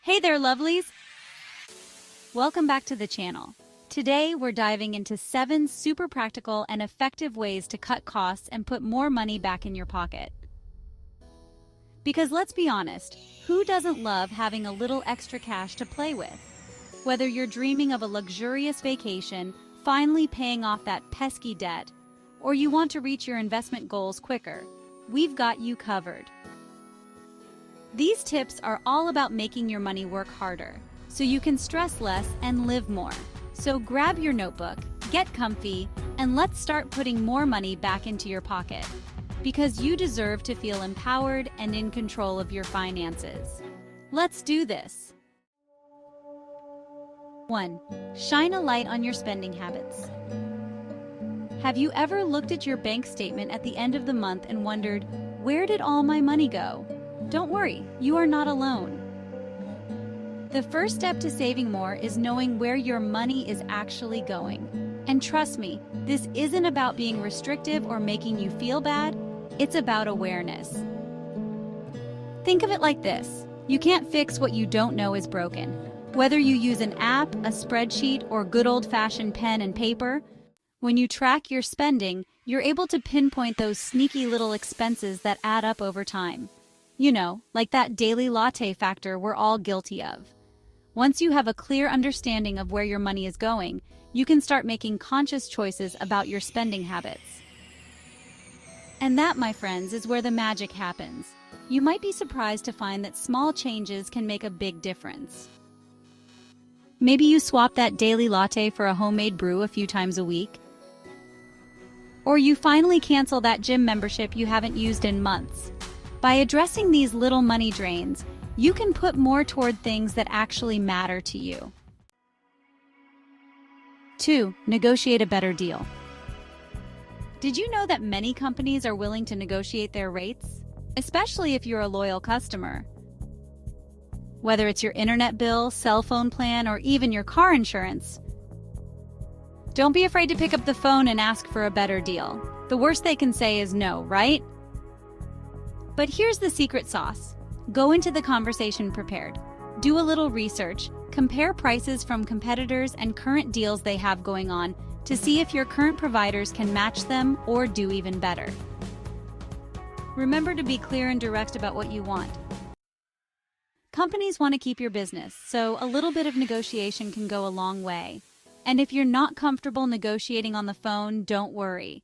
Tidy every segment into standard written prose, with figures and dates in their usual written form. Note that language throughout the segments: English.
Hey there, lovelies! Welcome back to the channel. Today, we're diving into 7 super practical and effective ways to cut costs and put more money back in your pocket. Because let's be honest, who doesn't love having a little extra cash to play with? Whether you're dreaming of a luxurious vacation, finally paying off that pesky debt, or you want to reach your investment goals quicker, we've got you covered. These tips are all about making your money work harder, so you can stress less and live more. So grab your notebook, get comfy, and let's start putting more money back into your pocket. Because you deserve to feel empowered and in control of your finances. Let's do this. 1. Shine a light on your spending habits. Have you ever looked at your bank statement at the end of the month and wondered, where did all my money go? Don't worry, you are not alone. The first step to saving more is knowing where your money is actually going. And trust me, this isn't about being restrictive or making you feel bad, it's about awareness. Think of it like this: you can't fix what you don't know is broken. Whether you use an app, a spreadsheet, or good old-fashioned pen and paper, when you track your spending, you're able to pinpoint those sneaky little expenses that add up over time. You know, like that daily latte factor we're all guilty of. Once you have a clear understanding of where your money is going, you can start making conscious choices about your spending habits. And that, my friends, is where the magic happens. You might be surprised to find that small changes can make a big difference. Maybe you swap that daily latte for a homemade brew a few times a week. Or you finally cancel that gym membership you haven't used in months. By addressing these little money drains, you can put more toward things that actually matter to you. 2. Negotiate a better deal. Did you know that many companies are willing to negotiate their rates? Especially if you're a loyal customer. Whether it's your internet bill, cell phone plan, or even your car insurance. Don't be afraid to pick up the phone and ask for a better deal. The worst they can say is no, right? But here's the secret sauce. Go into the conversation prepared. Do a little research, compare prices from competitors and current deals they have going on to see if your current providers can match them or do even better. Remember to be clear and direct about what you want. Companies want to keep your business, so a little bit of negotiation can go a long way. And if you're not comfortable negotiating on the phone, don't worry.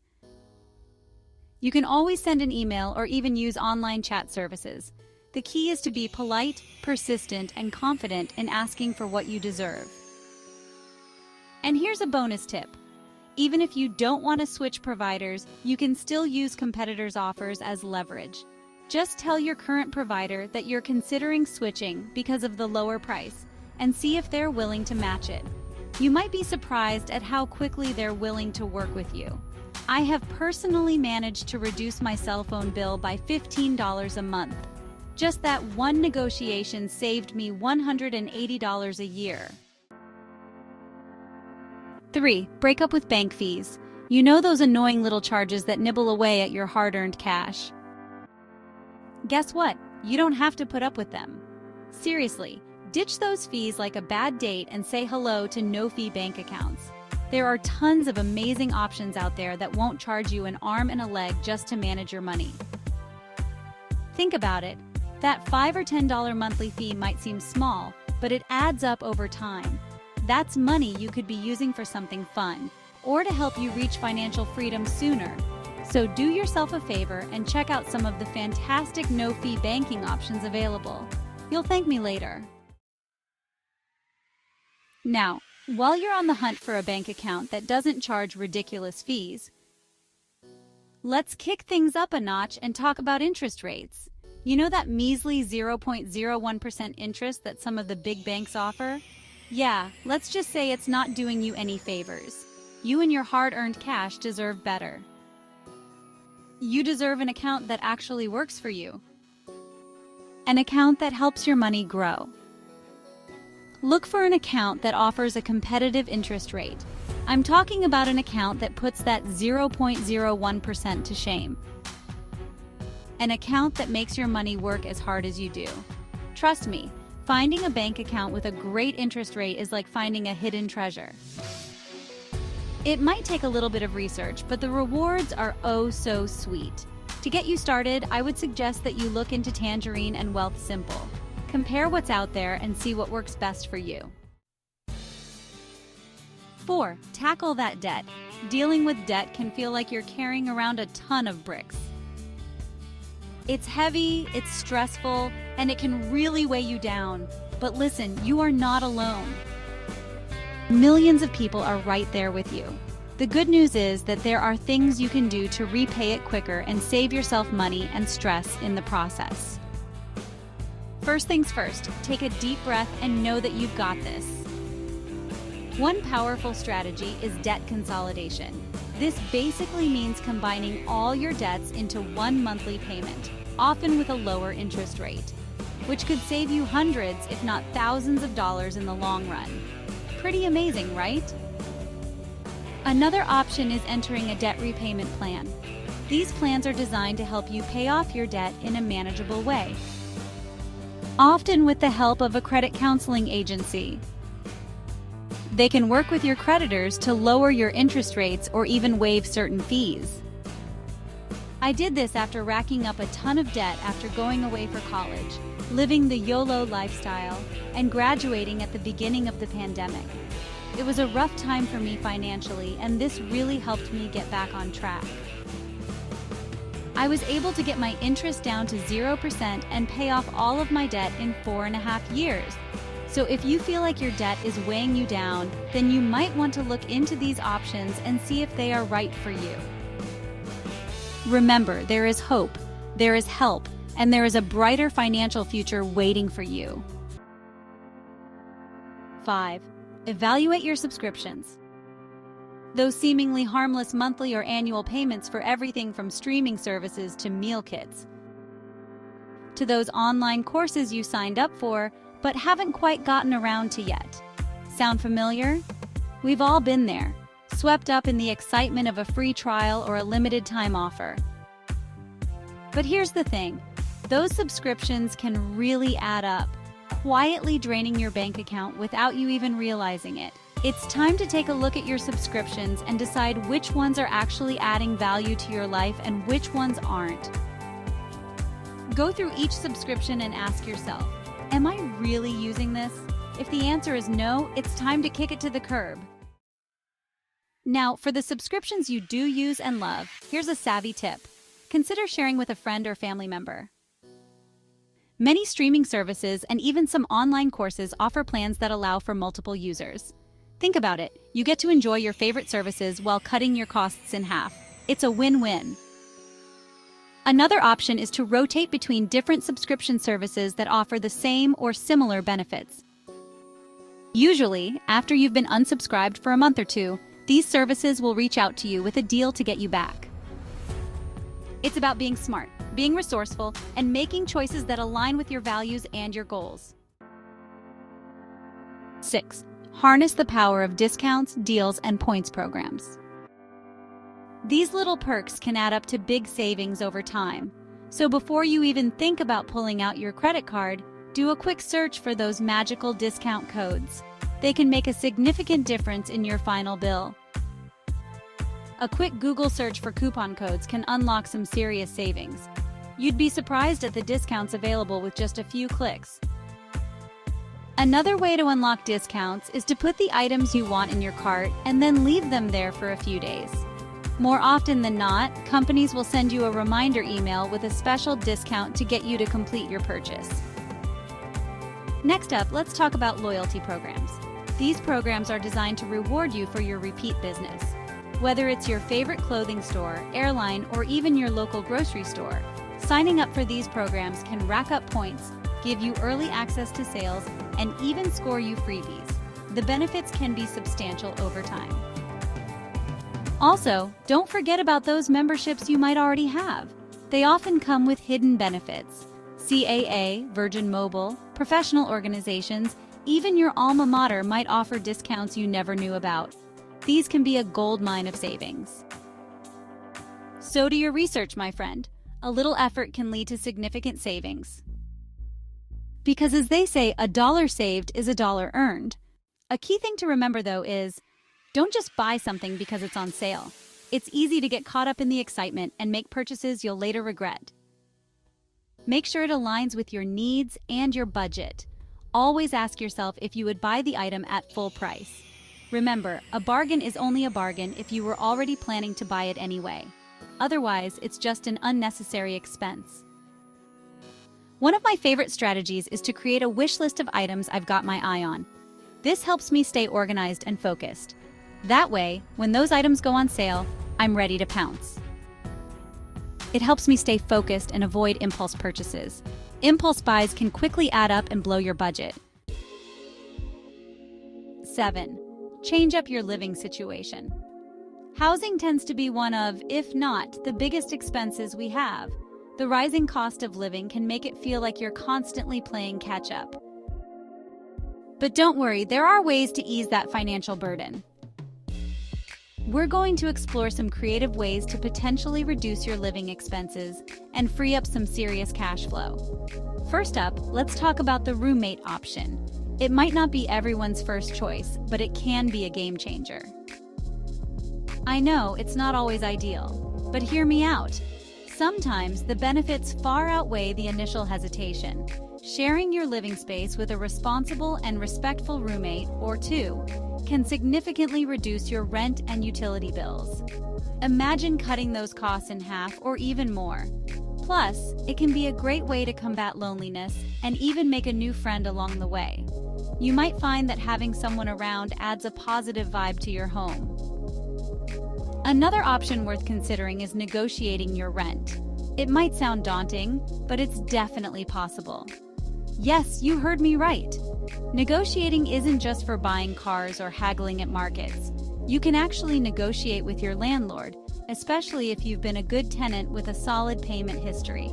You can always send an email or even use online chat services. The key is to be polite, persistent, and confident in asking for what you deserve. And here's a bonus tip. Even if you don't want to switch providers, you can still use competitors' offers as leverage. Just tell your current provider that you're considering switching because of the lower price, and see if they're willing to match it. You might be surprised at how quickly they're willing to work with you. I have personally managed to reduce my cell phone bill by $15 a month. Just that one negotiation saved me $180 a year. 3. Break up with bank fees. You know those annoying little charges that nibble away at your hard-earned cash. Guess what? You don't have to put up with them. Seriously, ditch those fees like a bad date and say hello to no-fee bank accounts. There are tons of amazing options out there that won't charge you an arm and a leg just to manage your money. Think about it. That $5 or $10 monthly fee might seem small, but it adds up over time. That's money you could be using for something fun, or to help you reach financial freedom sooner. So do yourself a favor and check out some of the fantastic no-fee banking options available. You'll thank me later. Now, while you're on the hunt for a bank account that doesn't charge ridiculous fees, let's kick things up a notch and talk about interest rates. You know that measly 0.01% interest that some of the big banks offer? Yeah, let's just say it's not doing you any favors. You and your hard-earned cash deserve better. You deserve an account that actually works for you. An account that helps your money grow. Look for an account that offers a competitive interest rate. I'm talking about an account that puts that 0.01% to shame. An account that makes your money work as hard as you do. Trust me, Finding a bank account with a great interest rate is like finding a hidden treasure. It might take a little bit of research, but the rewards are oh so sweet. To get you started, I would suggest that you look into Tangerine and Wealthsimple. Compare what's out there and see what works best for you. 4. Tackle that debt. Dealing with debt can feel like you're carrying around a ton of bricks. It's heavy, it's stressful, and it can really weigh you down. But listen, you are not alone. Millions of people are right there with you. The good news is that there are things you can do to repay it quicker and save yourself money and stress in the process. First things first, take a deep breath and know that you've got this. One powerful strategy is debt consolidation. This basically means combining all your debts into one monthly payment, often with a lower interest rate, which could save you hundreds, if not thousands of dollars in the long run. Pretty amazing, right? Another option is entering a debt repayment plan. These plans are designed to help you pay off your debt in a manageable way, often with the help of a credit counseling agency. They can work with your creditors to lower your interest rates or even waive certain fees. I did this after racking up a ton of debt after going away for college, living the YOLO lifestyle, and graduating at the beginning of the pandemic. It was a rough time for me financially, and this really helped me get back on track. I was able to get my interest down to 0% and pay off all of my debt in 4.5 years. So if you feel like your debt is weighing you down, then you might want to look into these options and see if they are right for you. Remember, there is hope, there is help, and there is a brighter financial future waiting for you. 5. Evaluate your subscriptions. Those seemingly harmless monthly or annual payments for everything from streaming services to meal kits, to those online courses you signed up for but haven't quite gotten around to yet. Sound familiar? We've all been there, swept up in the excitement of a free trial or a limited time offer. But here's the thing, those subscriptions can really add up, quietly draining your bank account without you even realizing it. It's time to take a look at your subscriptions and decide which ones are actually adding value to your life and which ones aren't. Go through each subscription and ask yourself, am I really using this? If the answer is no, it's time to kick it to the curb. Now, for the subscriptions you do use and love, here's a savvy tip. Consider sharing with a friend or family member. Many streaming services and even some online courses offer plans that allow for multiple users. Think about it. You get to enjoy your favorite services while cutting your costs in half. It's a win-win. Another option is to rotate between different subscription services that offer the same or similar benefits. Usually, after you've been unsubscribed for a month or two, these services will reach out to you with a deal to get you back. It's about being smart, being resourceful, and making choices that align with your values and your goals. 6. Harness the power of discounts, deals, and points programs. These little perks can add up to big savings over time. So before you even think about pulling out your credit card, do a quick search for those magical discount codes. They can make a significant difference in your final bill. A quick Google search for coupon codes can unlock some serious savings. You'd be surprised at the discounts available with just a few clicks. Another way to unlock discounts is to put the items you want in your cart and then leave them there for a few days. More often than not, companies will send you a reminder email with a special discount to get you to complete your purchase. Next up, let's talk about loyalty programs. These programs are designed to reward you for your repeat business. Whether it's your favorite clothing store, airline, or even your local grocery store, signing up for these programs can rack up points, give you early access to sales, and even score you freebies. The benefits can be substantial over time. Also, don't forget about those memberships you might already have. They often come with hidden benefits. CAA, Virgin Mobile, professional organizations, even your alma mater might offer discounts you never knew about. These can be a goldmine of savings. So do your research, my friend. A little effort can lead to significant savings. Because as they say, a dollar saved is a dollar earned. A key thing to remember, though, is don't just buy something because it's on sale. It's easy to get caught up in the excitement and make purchases you'll later regret. Make sure it aligns with your needs and your budget. Always ask yourself if you would buy the item at full price. Remember, a bargain is only a bargain if you were already planning to buy it anyway. Otherwise, it's just an unnecessary expense. One of my favorite strategies is to create a wish list of items I've got my eye on. This helps me stay organized and focused. That way, when those items go on sale, I'm ready to pounce. It helps me stay focused and avoid impulse purchases. Impulse buys can quickly add up and blow your budget. 7. Change up your living situation. Housing tends to be one of, if not, the biggest expenses we have. The rising cost of living can make it feel like you're constantly playing catch-up. But don't worry, there are ways to ease that financial burden. We're going to explore some creative ways to potentially reduce your living expenses and free up some serious cash flow. First up, let's talk about the roommate option. It might not be everyone's first choice, but it can be a game changer. I know it's not always ideal, but hear me out. Sometimes the benefits far outweigh the initial hesitation. Sharing your living space with a responsible and respectful roommate or two can significantly reduce your rent and utility bills. Imagine cutting those costs in half or even more. Plus, it can be a great way to combat loneliness and even make a new friend along the way. You might find that having someone around adds a positive vibe to your home. Another option worth considering is negotiating your rent. It might sound daunting, but it's definitely possible. Yes, you heard me right. Negotiating isn't just for buying cars or haggling at markets. You can actually negotiate with your landlord, especially if you've been a good tenant with a solid payment history.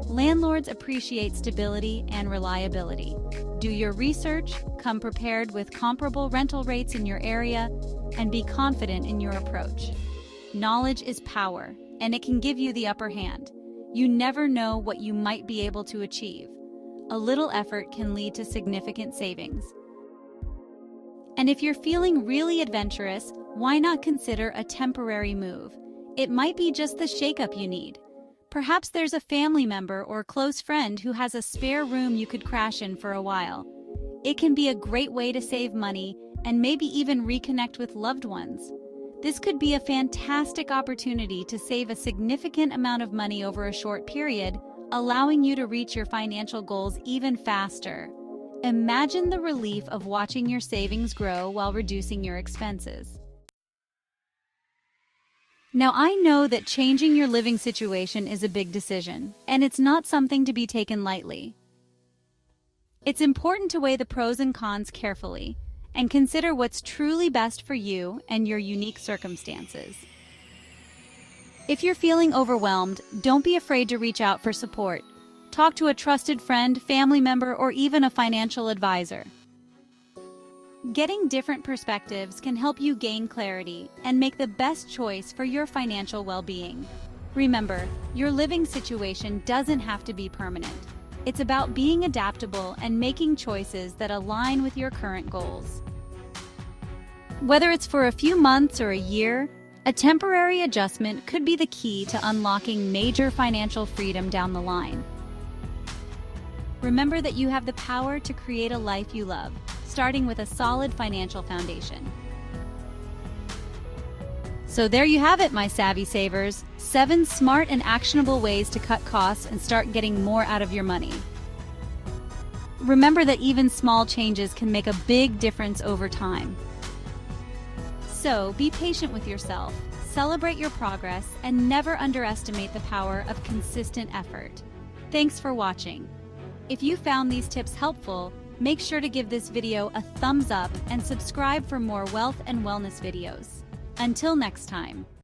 Landlords appreciate stability and reliability. Do your research, come prepared with comparable rental rates in your area, and be confident in your approach. Knowledge is power, and it can give you the upper hand. You never know what you might be able to achieve. A little effort can lead to significant savings. And if you're feeling really adventurous, why not consider a temporary move? It might be just the shakeup you need. Perhaps there's a family member or close friend who has a spare room you could crash in for a while. It can be a great way to save money and maybe even reconnect with loved ones. This could be a fantastic opportunity to save a significant amount of money over a short period, allowing you to reach your financial goals even faster. Imagine the relief of watching your savings grow while reducing your expenses. Now, I know that changing your living situation is a big decision, and it's not something to be taken lightly. It's important to weigh the pros and cons carefully and consider what's truly best for you and your unique circumstances. If you're feeling overwhelmed, don't be afraid to reach out for support. Talk to a trusted friend, family member, or even a financial advisor. Getting different perspectives can help you gain clarity and make the best choice for your financial well-being. Remember, your living situation doesn't have to be permanent. It's about being adaptable and making choices that align with your current goals. Whether it's for a few months or a year, a temporary adjustment could be the key to unlocking major financial freedom down the line. Remember that you have the power to create a life you love, starting with a solid financial foundation. So there you have it, my savvy savers. 7 smart and actionable ways to cut costs and start getting more out of your money. Remember that even small changes can make a big difference over time. So be patient with yourself, celebrate your progress, and never underestimate the power of consistent effort. Thanks for watching. If you found these tips helpful, make sure to give this video a thumbs up and subscribe for more wealth and wellness videos. Until next time.